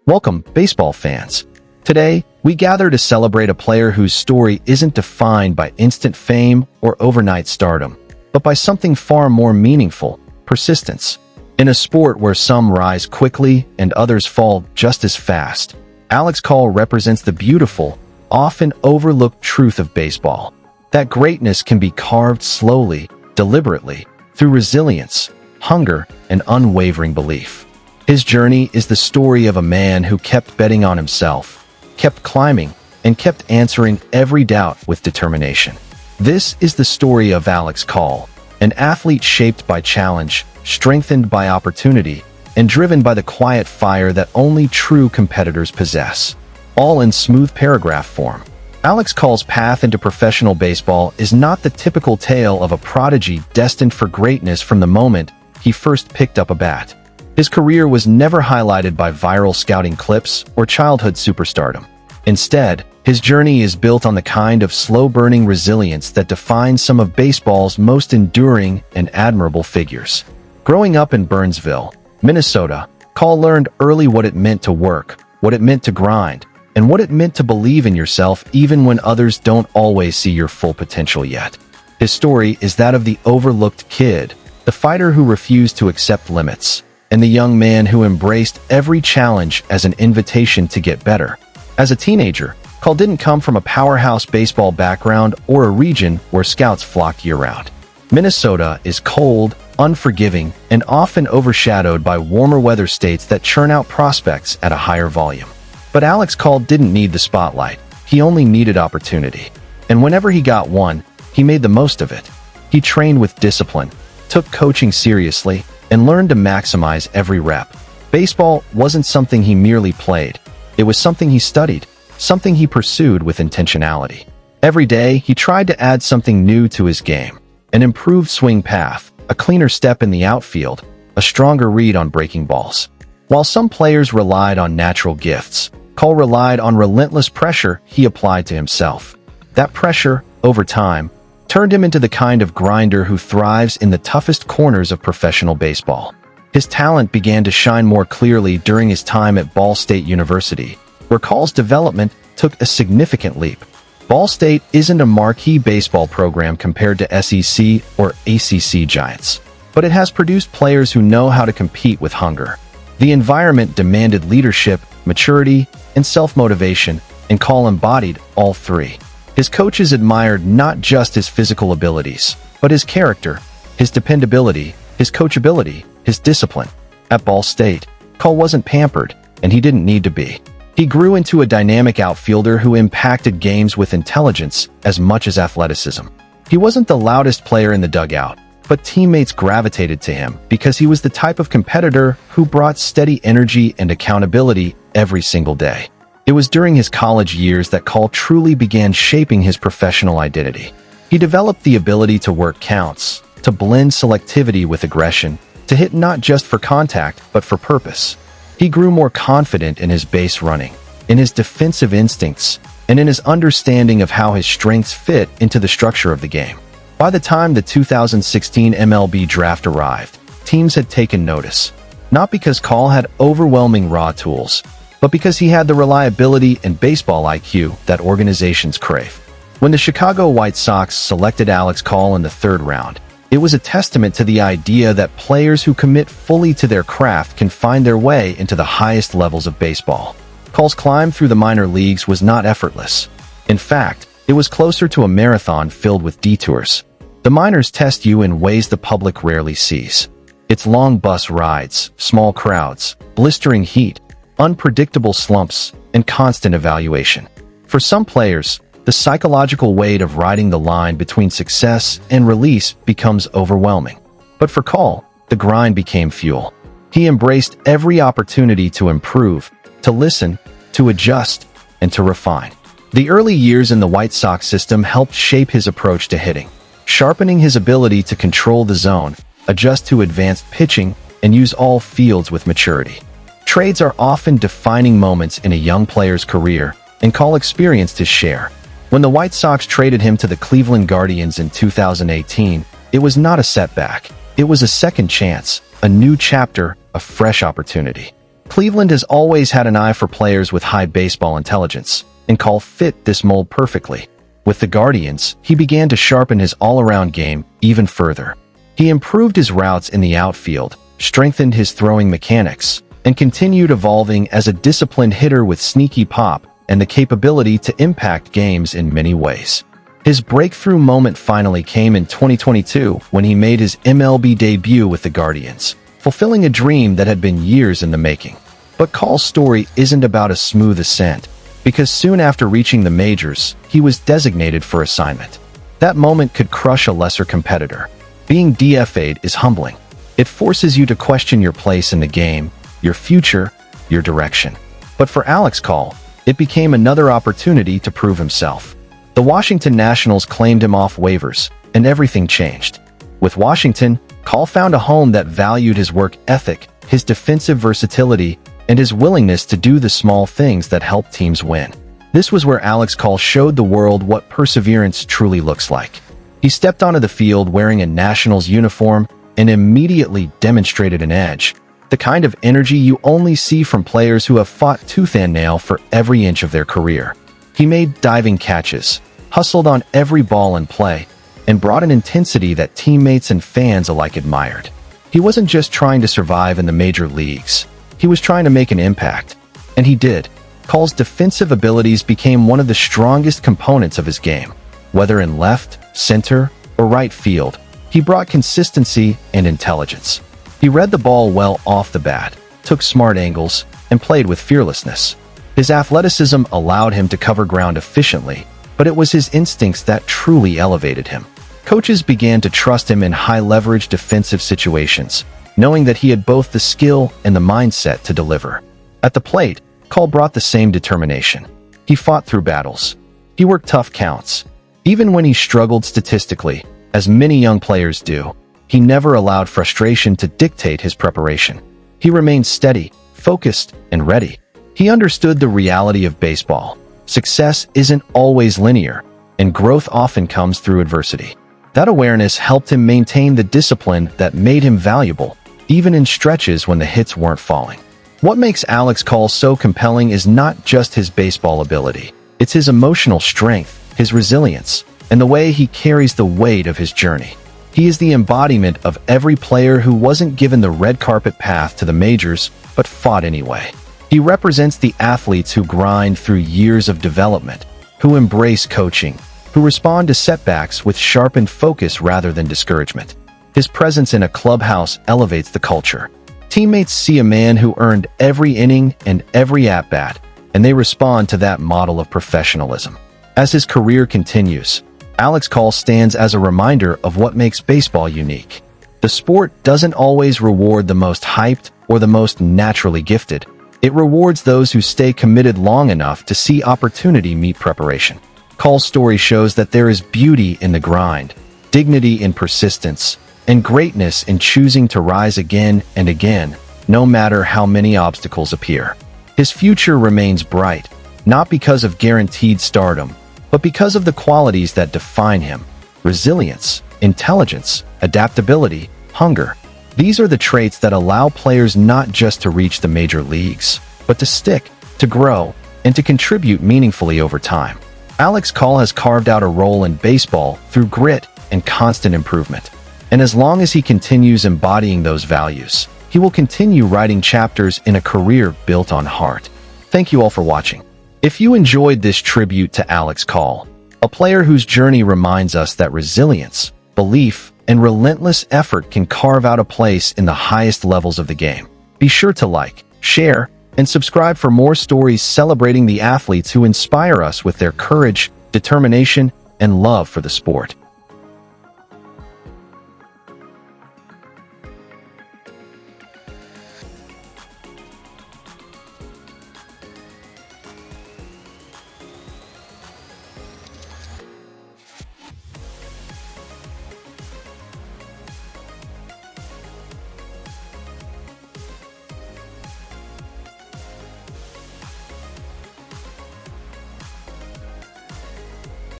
Welcome, baseball fans. Today, we gather to celebrate a player whose story isn't defined by instant fame or overnight stardom, but by something far more meaningful: persistence. In a sport where some rise quickly and others fall just as fast, Alex Call represents the beautiful, often overlooked truth of baseball: that greatness can be carved slowly, deliberately, through resilience, hunger, and unwavering belief. His journey is the story of a man who kept betting on himself, kept climbing, and kept answering every doubt with determination. This is the story of Alex Call, an athlete shaped by challenge, strengthened by opportunity, and driven by the quiet fire that only true competitors possess. All in smooth paragraph form. Alex Call's path into professional baseball is not the typical tale of a prodigy destined for greatness from the moment he first picked up a bat. His career was never highlighted by viral scouting clips or childhood superstardom. Instead, his journey is built on the kind of slow-burning resilience that defines some of baseball's most enduring and admirable figures. Growing up in Burnsville, Minnesota, Call learned early what it meant to work, what it meant to grind, and what it meant to believe in yourself even when others don't always see your full potential yet. His story is that of the overlooked kid, the fighter who refused to accept limits, and the young man who embraced every challenge as an invitation to get better. As a teenager, Call didn't come from a powerhouse baseball background or a region where scouts flocked year-round. Minnesota is cold, unforgiving, and often overshadowed by warmer weather states that churn out prospects at a higher volume. But Alex Call didn't need the spotlight. He only needed opportunity. And whenever he got one, he made the most of it. He trained with discipline, took coaching seriously, and learned to maximize every rep. Baseball wasn't something he merely played. It was something he studied, something he pursued with intentionality. Every day, he tried to add something new to his game: an improved swing path, a cleaner step in the outfield, a stronger read on breaking balls. While some players relied on natural gifts, Call relied on relentless pressure he applied to himself. That pressure, over time, turned him into the kind of grinder who thrives in the toughest corners of professional baseball. His talent began to shine more clearly during his time at Ball State University, where Call's development took a significant leap. Ball State isn't a marquee baseball program compared to SEC or ACC giants, but it has produced players who know how to compete with hunger. The environment demanded leadership, maturity, and self-motivation, and Call embodied all three. His coaches admired not just his physical abilities, but his character, his dependability, his coachability, his discipline. At Ball State, Call wasn't pampered, and he didn't need to be. He grew into a dynamic outfielder who impacted games with intelligence as much as athleticism. He wasn't the loudest player in the dugout, but teammates gravitated to him because he was the type of competitor who brought steady energy and accountability every single day. It was during his college years that Call truly began shaping his professional identity. He developed the ability to work counts, to blend selectivity with aggression, to hit not just for contact, but for purpose. He grew more confident in his base running, in his defensive instincts, and in his understanding of how his strengths fit into the structure of the game. By the time the 2016 MLB draft arrived, teams had taken notice, not because Call had overwhelming raw tools, but because he had the reliability and baseball IQ that organizations crave. When the Chicago White Sox selected Alex Call in the third round, it was a testament to the idea that players who commit fully to their craft can find their way into the highest levels of baseball. Call's climb through the minor leagues was not effortless. In fact, it was closer to a marathon filled with detours. The minors test you in ways the public rarely sees. It's long bus rides, small crowds, blistering heat, unpredictable slumps, and constant evaluation. For some players, the psychological weight of riding the line between success and release becomes overwhelming. But for Call, the grind became fuel. He embraced every opportunity to improve, to listen, to adjust, and to refine. The early years in the White Sox system helped shape his approach to hitting, sharpening his ability to control the zone, adjust to advanced pitching, and use all fields with maturity. Trades are often defining moments in a young player's career, and Call experienced his share. When the White Sox traded him to the Cleveland Guardians in 2018, it was not a setback. It was a second chance, a new chapter, a fresh opportunity. Cleveland has always had an eye for players with high baseball intelligence, and Call fit this mold perfectly. With the Guardians, he began to sharpen his all-around game even further. He improved his routes in the outfield, strengthened his throwing mechanics, and continued evolving as a disciplined hitter with sneaky pop and the capability to impact games in many ways. His breakthrough moment finally came in 2022 when he made his MLB debut with the Guardians, fulfilling a dream that had been years in the making. But Call's story isn't about a smooth ascent, because soon after reaching the majors, he was designated for assignment. That moment could crush a lesser competitor. Being DFA'd is humbling. It forces you to question your place in the game, your future, your direction. But for Alex Call, it became another opportunity to prove himself. The Washington Nationals claimed him off waivers, and everything changed. With Washington, Call found a home that valued his work ethic, his defensive versatility, and his willingness to do the small things that help teams win. This was where Alex Call showed the world what perseverance truly looks like. He stepped onto the field wearing a Nationals uniform and immediately demonstrated an edge, the kind of energy you only see from players who have fought tooth and nail for every inch of their career. He made diving catches, hustled on every ball in play, and brought an intensity that teammates and fans alike admired. He wasn't just trying to survive in the major leagues. He was trying to make an impact, and he did. Call's defensive abilities became one of the strongest components of his game. Whether in left, center, or right field, he brought consistency and intelligence. He read the ball well off the bat, took smart angles, and played with fearlessness. His athleticism allowed him to cover ground efficiently, but it was his instincts that truly elevated him. Coaches began to trust him in high-leverage defensive situations, knowing that he had both the skill and the mindset to deliver. At the plate, Call brought the same determination. He fought through battles. He worked tough counts. Even when he struggled statistically, as many young players do, he never allowed frustration to dictate his preparation. He remained steady, focused, and ready. He understood the reality of baseball. Success isn't always linear, and growth often comes through adversity. That awareness helped him maintain the discipline that made him valuable, even in stretches when the hits weren't falling. What makes Alex Call so compelling is not just his baseball ability. It's his emotional strength, his resilience, and the way he carries the weight of his journey. He is the embodiment of every player who wasn't given the red carpet path to the majors, but fought anyway. He represents the athletes who grind through years of development, who embrace coaching, who respond to setbacks with sharpened focus rather than discouragement. His presence in a clubhouse elevates the culture. Teammates see a man who earned every inning and every at-bat, and they respond to that model of professionalism. As his career continues, Alex Call stands as a reminder of what makes baseball unique. The sport doesn't always reward the most hyped or the most naturally gifted. It rewards those who stay committed long enough to see opportunity meet preparation. Call's story shows that there is beauty in the grind, dignity in persistence, and greatness in choosing to rise again and again, no matter how many obstacles appear. His future remains bright, not because of guaranteed stardom, but because of the qualities that define him: resilience, intelligence, adaptability, hunger. These are the traits that allow players not just to reach the major leagues, but to stick, to grow, and to contribute meaningfully over time. Alex Call has carved out a role in baseball through grit and constant improvement. And as long as he continues embodying those values, he will continue writing chapters in a career built on heart. Thank you all for watching. If you enjoyed this tribute to Alex Call, a player whose journey reminds us that resilience, belief, and relentless effort can carve out a place in the highest levels of the game, be sure to like, share, and subscribe for more stories celebrating the athletes who inspire us with their courage, determination, and love for the sport.